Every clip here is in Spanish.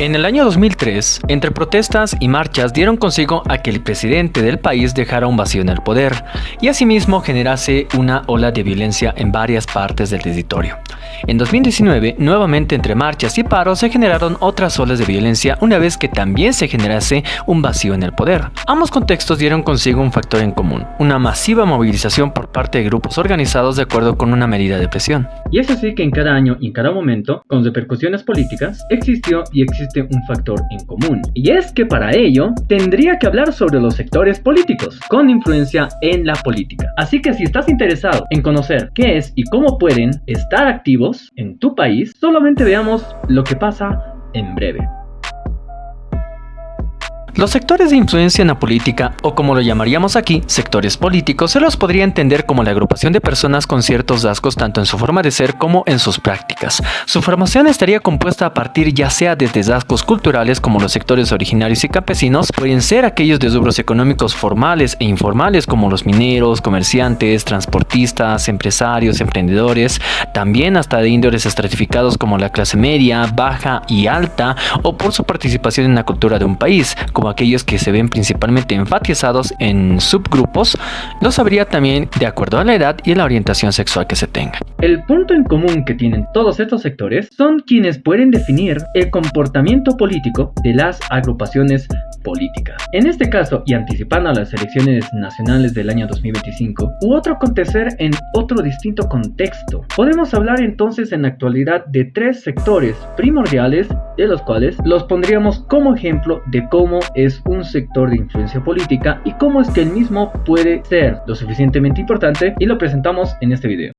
En el año 2003, entre protestas y marchas dieron consigo a que el presidente del país dejara un vacío en el poder y asimismo generase una ola de violencia en varias partes del territorio. En 2019, nuevamente entre marchas y paros se generaron otras olas de violencia una vez que también se generase un vacío en el poder. Ambos contextos dieron consigo un factor en común, una masiva movilización por parte de grupos organizados de acuerdo con una medida de presión. Y es así que en cada año y en cada momento, con repercusiones políticas, existió y existe un factor en común. Y es que para ello, tendría que hablar sobre los sectores políticos, con influencia en la política. Así que si estás interesado en conocer qué es y cómo pueden estar activos en tu país, solamente veamos lo que pasa en breve. Los sectores de influencia en la política, o como lo llamaríamos aquí, sectores políticos, se los podría entender como la agrupación de personas con ciertos rasgos tanto en su forma de ser como en sus prácticas. Su formación estaría compuesta a partir ya sea desde rasgos culturales como los sectores originarios y campesinos, pueden ser aquellos de rubros económicos formales e informales como los mineros, comerciantes, transportistas, empresarios, emprendedores, también hasta de índoles estratificados como la clase media, baja y alta, o por su participación en la cultura de un país, como aquellos que se ven principalmente enfatizados en subgrupos. Los habría también de acuerdo a la edad y la orientación sexual que se tenga. El punto en común que tienen todos estos sectores son quienes pueden definir el comportamiento político de las agrupaciones políticas. En este caso, y anticipando a las elecciones nacionales del año 2025 u otro acontecer en otro distinto contexto, podemos hablar entonces en la actualidad de tres sectores primordiales, de los cuales los pondríamos como ejemplo de cómo es un sector de influencia política y cómo es que el mismo puede ser lo suficientemente importante, y lo presentamos en este video.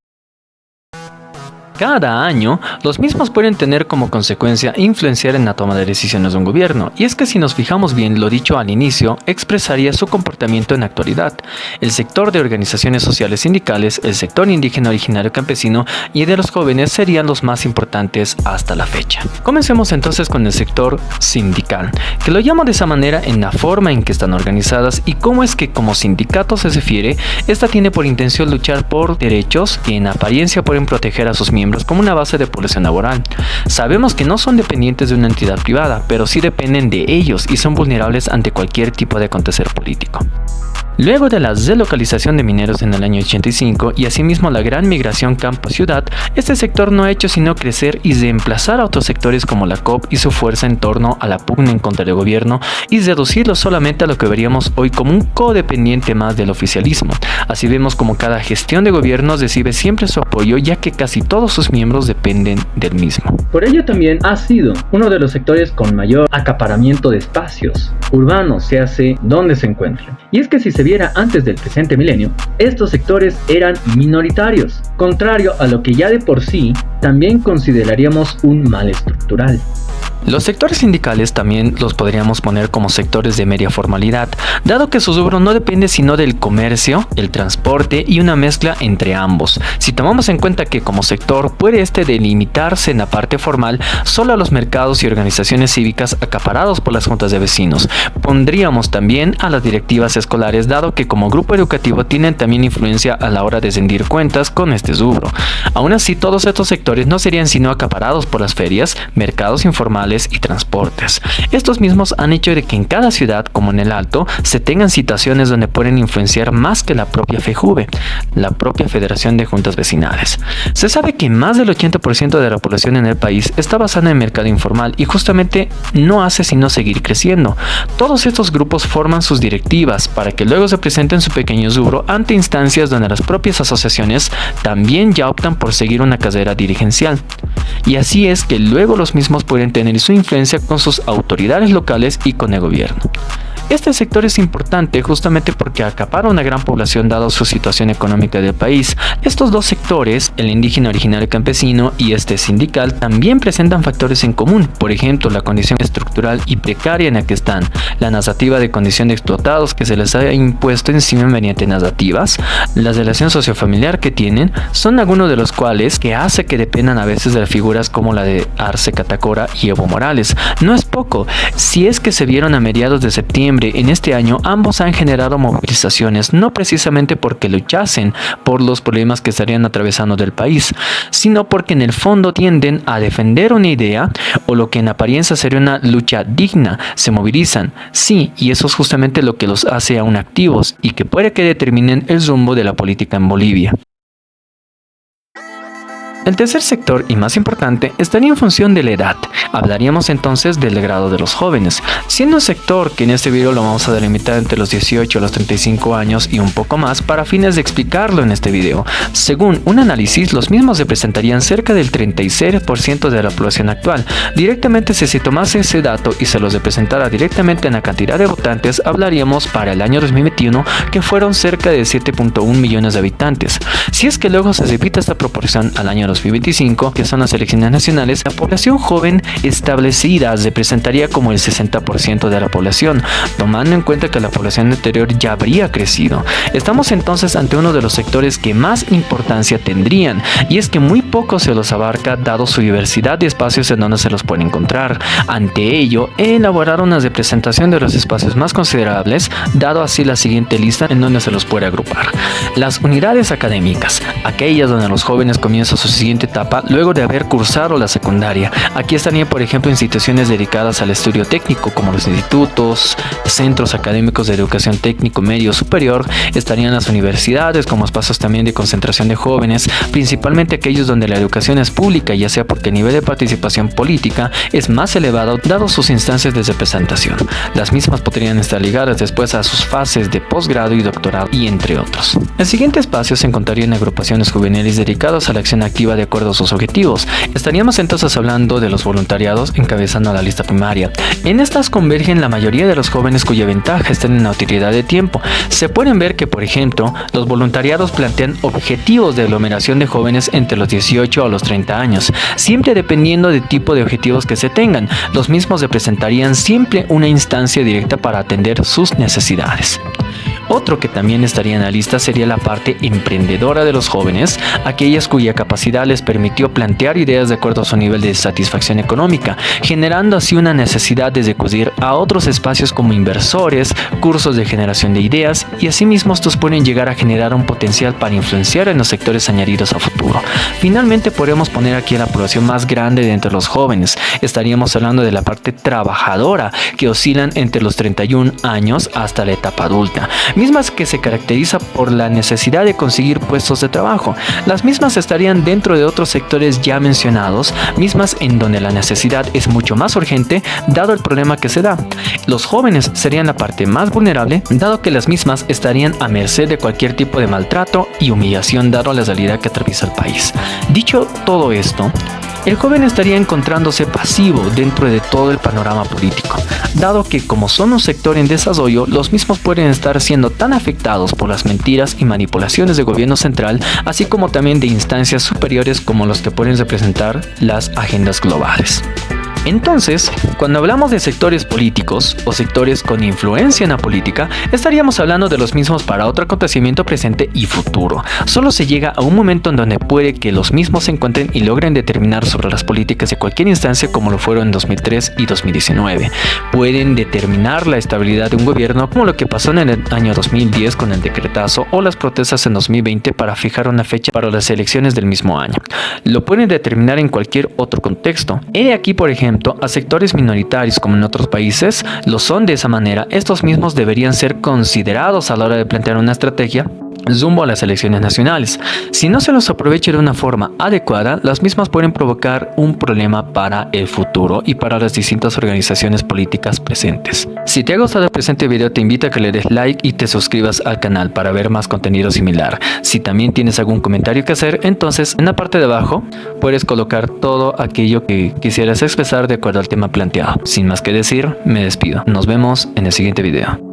Cada año, los mismos pueden tener como consecuencia influenciar en la toma de decisiones de un gobierno, y es que si nos fijamos bien, lo dicho al inicio expresaría su comportamiento en la actualidad. El sector de organizaciones sociales sindicales, el sector indígena originario campesino y de los jóvenes serían los más importantes hasta la fecha. Comencemos entonces con el sector sindical, que lo llamo de esa manera en la forma en que están organizadas y cómo es que como sindicato se refiere, esta tiene por intención luchar por derechos que en apariencia pueden proteger a sus miembros como una base de población laboral. Sabemos que no son dependientes de una entidad privada, pero sí dependen de ellos y son vulnerables ante cualquier tipo de acontecer político. Luego de la relocalización de mineros en el año 85 y asimismo la gran migración campo-ciudad, este sector no ha hecho sino crecer y reemplazar a otros sectores como la COP y su fuerza en torno a la pugna en contra del gobierno y reducirlo solamente a lo que veríamos hoy como un codependiente más del oficialismo. Así vemos como cada gestión de gobierno recibe siempre su apoyo, ya que casi todos sus miembros dependen del mismo. Por ello también ha sido uno de los sectores con mayor acaparamiento de espacios urbanos, se hace donde se encuentren. Y es que si se viera antes del presente milenio, estos sectores eran minoritarios, contrario a lo que ya de por sí también consideraríamos un mal estructural. Los sectores sindicales también los podríamos poner como sectores de media formalidad, dado que su rubro no depende sino del comercio, el transporte y una mezcla entre ambos. Si tomamos en cuenta que como sector puede delimitarse en la parte formal solo a los mercados y organizaciones cívicas acaparados por las juntas de vecinos, pondríamos también a las directivas escolares, dado que como grupo educativo tienen también influencia a la hora de rendir cuentas con este rubro. Aún así, todos estos sectores no serían sino acaparados por las ferias, mercados informales y transportes. Estos mismos han hecho de que en cada ciudad, como en el Alto, se tengan situaciones donde pueden influenciar más que la propia FEJUVE, la propia Federación de Juntas Vecinales. Se sabe que más del 80% de la población en el país está basada en el mercado informal y justamente no hace sino seguir creciendo. Todos estos grupos forman sus directivas para que luego se presenten su pequeño rubro ante instancias donde las propias asociaciones también ya optan por seguir una carrera dirigencial. Y así es que luego los mismos pueden tener su influencia con sus autoridades locales y con el gobierno. Este sector es importante justamente porque acapara una gran población dado su situación económica del país. Estos dos sectores, el indígena originario campesino y este sindical, también presentan factores en común. Por ejemplo, la condición estructural y precaria en la que están, la narrativa de condición de explotados que se les ha impuesto encima mediante narrativas, la relación sociofamiliar que tienen, son algunos de los cuales que hace que dependan a veces de las figuras como la de Arce Catacora y Evo Morales. No es poco, si es que se vieron a mediados de septiembre noviembre en este año, ambos han generado movilizaciones, no precisamente porque luchasen por los problemas que estarían atravesando del país, sino porque en el fondo tienden a defender una idea o lo que en apariencia sería una lucha digna. Se movilizan, sí, y eso es justamente lo que los hace aún activos y que puede que determinen el rumbo de la política en Bolivia. El tercer sector, y más importante, estaría en función de la edad. Hablaríamos entonces del grado de los jóvenes, siendo un sector que en este video lo vamos a delimitar entre los 18 a los 35 años y un poco más para fines de explicarlo en este video. Según un análisis, los mismos representarían cerca del 36% de la población actual. Directamente, si se tomase ese dato y se los representara directamente en la cantidad de votantes, hablaríamos para el año 2021 que fueron cerca de 7.1 millones de habitantes. Si es que luego se repite esta proporción al año 2025, que son las elecciones nacionales, la población joven establecida representaría como el 60% de la población, tomando en cuenta que la población anterior ya habría crecido. Estamos entonces ante uno de los sectores que más importancia tendrían, y es que muy poco se los abarca dado su diversidad de espacios en donde se los puede encontrar. Ante ello, he elaborado una representación de los espacios más considerables, dado así la siguiente lista en donde se los puede agrupar. Las unidades académicas, aquellas donde los jóvenes comienzan su siguiente etapa luego de haber cursado la secundaria. Aquí estarían, por ejemplo, instituciones dedicadas al estudio técnico como los institutos, centros académicos de educación técnico medio superior. Estarían las universidades como espacios también de concentración de jóvenes, principalmente aquellos donde la educación es pública, ya sea porque el nivel de participación política es más elevado dado sus instancias de representación. Las mismas podrían estar ligadas después a sus fases de posgrado y doctorado, y entre otros. El siguiente espacio se encontraría en agrupaciones juveniles dedicadas a la acción activa de acuerdo a sus objetivos. Estaríamos entonces hablando de los voluntariados encabezando la lista primaria. En estas convergen la mayoría de los jóvenes cuya ventaja está en la utilidad de tiempo. Se pueden ver que, por ejemplo, los voluntariados plantean objetivos de aglomeración de jóvenes entre los 18 a los 30 años, siempre dependiendo del tipo de objetivos que se tengan. Los mismos representarían siempre una instancia directa para atender sus necesidades. Otro que también estaría en la lista sería la parte emprendedora de los jóvenes, aquellas cuya capacidad les permitió plantear ideas de acuerdo a su nivel de satisfacción económica, generando así una necesidad de recurrir a otros espacios como inversores, cursos de generación de ideas, y asimismo estos pueden llegar a generar un potencial para influenciar en los sectores añadidos a futuro. Finalmente podríamos poner aquí a la población más grande de entre los jóvenes. Estaríamos hablando de la parte trabajadora, que oscilan entre los 31 años hasta la etapa adulta, mismas que se caracteriza por la necesidad de conseguir puestos de trabajo. Las mismas estarían dentro de otros sectores ya mencionados, mismas en donde la necesidad es mucho más urgente dado el problema que se da. Los jóvenes serían la parte más vulnerable, dado que las mismas estarían a merced de cualquier tipo de maltrato y humillación dado la realidad que atraviesa el país. Dicho todo esto, el joven estaría encontrándose pasivo dentro de todo el panorama político, dado que como son un sector en desarrollo, los mismos pueden estar siendo tan afectados por las mentiras y manipulaciones del gobierno central, así como también de instancias superiores como los que pueden representar las agendas globales. Entonces, cuando hablamos de sectores políticos o sectores con influencia en la política, estaríamos hablando de los mismos para otro acontecimiento presente y futuro. Solo se llega a un momento en donde puede que los mismos se encuentren y logren determinar sobre las políticas de cualquier instancia, como lo fueron en 2003 y 2019. Pueden determinar la estabilidad de un gobierno, como lo que pasó en el año 2010 con el decretazo o las protestas en 2020 para fijar una fecha para las elecciones del mismo año. Lo pueden determinar en cualquier otro contexto. He aquí, por ejemplo, a sectores minoritarios como en otros países lo son de esa manera. Estos mismos deberían ser considerados a la hora de plantear una estrategia rumbo a las elecciones nacionales. Si no se los aprovecha de una forma adecuada, las mismas pueden provocar un problema para el futuro y para las distintas organizaciones políticas presentes. Si te ha gustado el presente video, te invito a que le des like y te suscribas al canal para ver más contenido similar. Si también tienes algún comentario que hacer, entonces en la parte de abajo puedes colocar todo aquello que quisieras expresar de acuerdo al tema planteado. Sin más que decir, me despido. Nos vemos en el siguiente video.